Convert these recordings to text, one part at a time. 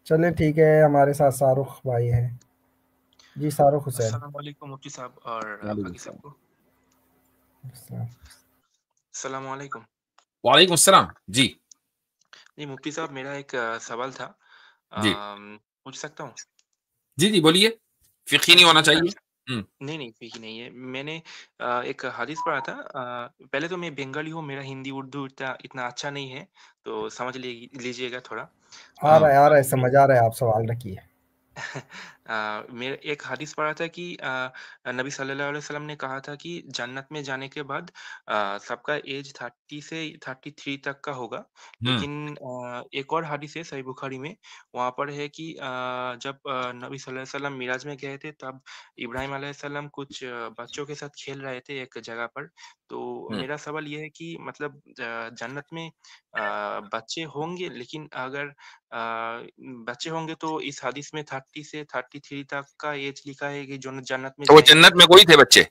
चलिए ठीक है, हमारे साथ शाहरुख भाई हैं। जी, शाहरुख हुसैन। अस्सलाम वालेकुम मुफ्ती साहब और वालेकुम बाकी सलाम। सबको अस्सलाम वालेकुम। वालेकुम सलाम जी। जी मुफ्ती साहब, मेरा एक सवाल था। जी पूछ सकता हूँ? जी जी बोलिए। फिकी नहीं होना एक्चुअली चाहिए। हम्म। नहीं नहीं, ठीक ही नहीं है। मैंने एक हदीस पढ़ा था। पहले तो मैं बंगाली हूँ, मेरा हिंदी उर्दू इतना इतना अच्छा नहीं है, तो समझ लीजिएगा थोड़ा। हम्म। आ रहा है, समझ आ रहा है, आप सवाल रखिए। मेरे एक हदीस पढ़ा था कि नबी सल्लल्लाहु अलैहि वसल्लम ने कहा था कि जन्नत में जाने के बाद सबका एज 30 से 33 तक का होगा। हम्म। लेकिन एक और हदीस है सही बुखारी में, वहाँ पर है कि जब नबी सल्लल्लाहु अलैहि वसल्लम मिराज में गए थे, तब इब्राहिम अलैहिस्सलाम कुछ बच्चों के साथ खेल रहे थे एक जगह पर। तो हम्म। मेरा सवाल ये है कि मतलब जन्नत में बच्चे होंगे, लेकिन अगर बच्चे होंगे तो इस हदीस में 30 से 33 तक का एज लिखा है कि जो जन्नत में तो वो जाएंगे। जन्नत में कोई थे बच्चे?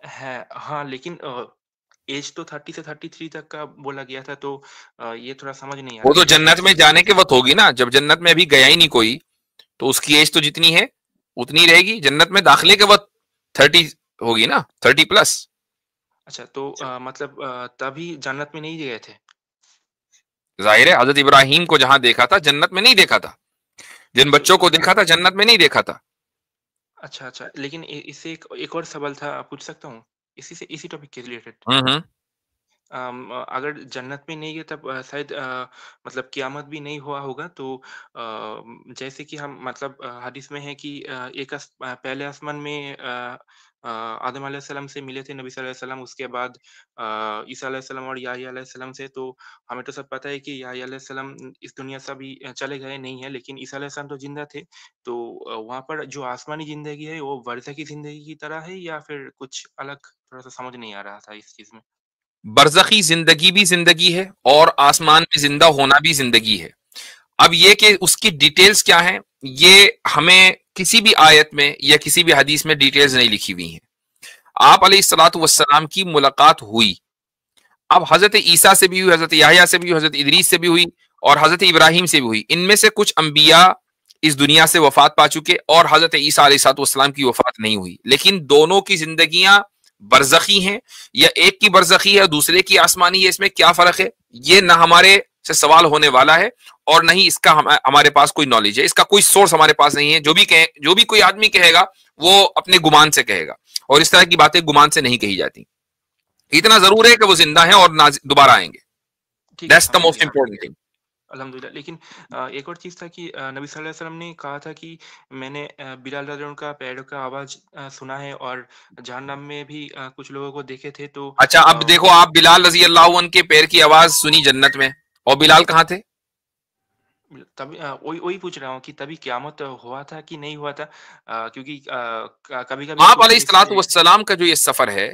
है हाँ, लेकिन एज तो 30 से 33 तक का बोला गया था, तो ये थोड़ा समझ नहीं आ वो रहा तो मुझे। जन्नत में जाने के वक्त होगी ना, जब जन्नत में अभी गया ही नहीं कोई, तो उसकी एज तो जितनी है उतनी रहेगी। जन्नत में दाखिले के वक्त 30 होगी ना, 30+। अच्छा, तो मतलब तभी जन्नत में नहीं गए थे? जाहिर है, हजरत इब्राहिम को जहां देखा था जन्नत में नहीं देखा था, जिन तो बच्चों को देखा था जन्नत में नहीं देखा था। अच्छा अच्छा, लेकिन इससे एक और सवाल था, पूछ सकता हूँ? इसी से इसी टॉपिक के रिलेटेड। हम्म। अगर जन्नत में नहीं गए, तब शायद मतलब क़यामत भी नहीं हुआ होगा, तो जैसे कि हम मतलब हदीस में है कि पहले आसमान में आदम अलैहिस्सलाम से मिले थे नबी सल्लल्लाहु अलैहि वसल्लम, उसके बाद ईसा अलैहिस्सलाम और याह्या अलैहिस्सलाम से। तो हमें तो सब पता है कि याह्या अलैहिस्सलाम इस दुनिया से अभी चले गए नहीं हैं, लेकिन ईसा अलैहिस्सलाम तो ज़िंदा थे। तो वहाँ पर जो आसमानी ज़िंदगी है, वो बरज़खी ज़िंदगी की तरह है या फिर कुछ अलग? थोड़ा-सा समझ नहीं आ रहा था इस चीज़ में। बरज़खी जिंदगी भी जिंदगी है और आसमान में जिंदा होना भी जिंदगी है। अब ये कि उसकी डिटेल्स क्या हैं, ये हमें किसी भी आयत में या किसी भी हदीस में डिटेल्स नहीं लिखी हुई हैं। आप अलैहिस्सलातु वस्सलाम की मुलाकात हुई, अब हजरत ईसा से भी हुई, हजरत याह्या से भी हुई, हजरत इदरीस से भी हुई और हजरत इब्राहिम से भी हुई। इनमें से कुछ अंबिया इस दुनिया से वफात पा चुके और हजरत ईसा अलैहिस्सलातु वस्सलाम की वफात नहीं हुई, लेकिन दोनों की जिंदगियां बरज़खी हैं। या एक की बरज़खी है दूसरे की आसमानी है, इसमें क्या फर्क है, ये ना हमारे से सवाल होने वाला है और नहीं इसका हमारे पास कोई नॉलेज है, इसका कोई सोर्स हमारे पास नहीं है। जो भी कोई आदमी कहेगा वो अपने गुमान से कहेगा, और इस तरह की बातें गुमान से नहीं कही जाती। इतना जरूर है कि वो जिंदा हैं और दोबारा आएंगे। ठीक है, दैट्स द समझ मोस्ट गया। Important thing. अल्हम्दुलिल्लाह। लेकिन एक और चीज़ था कि नबी सल्लल्लाहु अलैहि वसल्लम ने कहा था कि मैंने बिलाल रज़ियल्लाहु अन्हु का पैरों का आवाज़ सुना है, और जहन्नम में भी कुछ लोगों को देखे थे, तो अच्छा, अब देखो, आप बिलाल रजी अल्लाह अन्हु के पैर की आवाज सुनी जन्नत में, और बिलाल कहाँ थे? तभी वही वही पूछ रहा हूँ कि तभी क़यामत हुआ था कि नहीं हुआ था? क्योंकि कभी-कभी आप कुछ अलैहिस्सलातु रिश्ते। वस्सलाम का जो ये सफर है,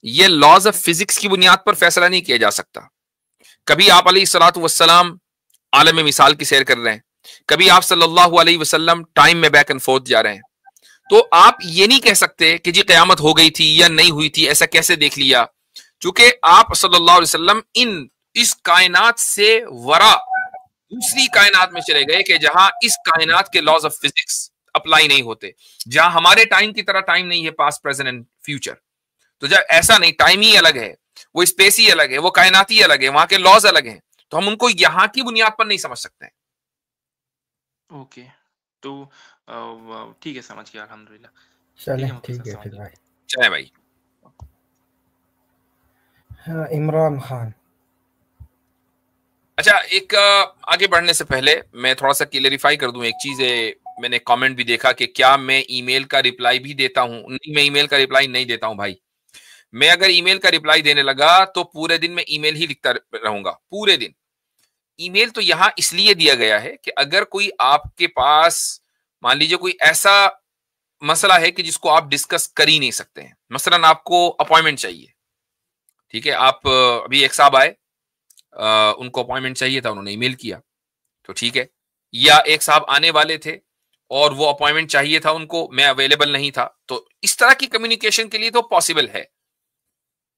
ये लॉज ऑफ फिजिक्स की बुनियाद पर फैसला नहीं किया जा सकता। कभी आप अलैहिस्सलातु वस्सलाम आलम मिसाल की सैर कर रहे हैं, कभी आप सल्लल्लाहु अलैहि वसल्लम टाइम में बैक एंड फोर्थ जा रहे हैं। तो आप ये नहीं कह सकते कि जी कयामत हो गई थी या नहीं हुई थी, ऐसा कैसे देख लिया, क्योंकि आप सल्लल्लाहु अलैहि वसल्लम इस कायनात से वरा दूसरी कायनात में चले गए कि जहां इस कायनात के लॉज ऑफ फिजिक्स अप्लाई नहीं होते, जहां हमारे टाइम की तरह टाइम नहीं है, पास्ट प्रेजेंट एंड फ्यूचर। तो जब ऐसा नहीं, टाइम ही अलग है, वो स्पेस ही अलग है, वो कायनात ही अलग है, वहां के लॉज अलग हैं, तो हम उनको यहां की बुनियाद पर नहीं समझ सकते हैं। ओके। तो ठीक है, समझ गया अल्हम्दुलिल्लाह। ठीक चलें है मुफ्ती ठीक साहब, है समझ फिर भाई। चले भाई। हाँ, इमरान खान। अच्छा, एक आगे बढ़ने से पहले मैं थोड़ा सा क्लियरिफाई कर दूं एक चीज है। मैंने कमेंट भी देखा कि क्या मैं ईमेल का रिप्लाई भी देता हूं। नहीं, मैं ईमेल का रिप्लाई नहीं देता हूं भाई। मैं अगर ईमेल का रिप्लाई देने लगा तो पूरे दिन मैं ईमेल ही लिखता रहूंगा पूरे दिन। ईमेल तो यहां इसलिए दिया गया है कि अगर कोई आपके पास, मान लीजिए कोई ऐसा मसला है कि जिसको आप डिस्कस कर ही नहीं सकते हैं, मसलन आपको अपॉइंटमेंट चाहिए, ठीक है, आप अभी एक साहब आए, उनको अपॉइंटमेंट चाहिए था, उन्होंने ईमेल किया, तो ठीक है। या एक साहब आने वाले थे और वो अपॉइंटमेंट चाहिए था उनको, मैं अवेलेबल नहीं था, तो इस तरह की कम्युनिकेशन के लिए तो पॉसिबल है।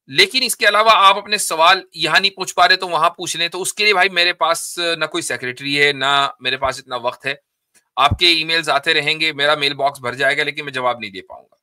लेकिन इसके अलावा आप अपने सवाल यहाँ नहीं पूछ पा रहे तो वहां पूछ लें, तो उसके लिए भाई मेरे पास ना कोई सेक्रेटरी है, ना मेरे पास इतना वक्त है। आपके ईमेल्स आते रहेंगे, मेरा मेल बॉक्स भर जाएगा, लेकिन मैं जवाब नहीं दे पाऊंगा।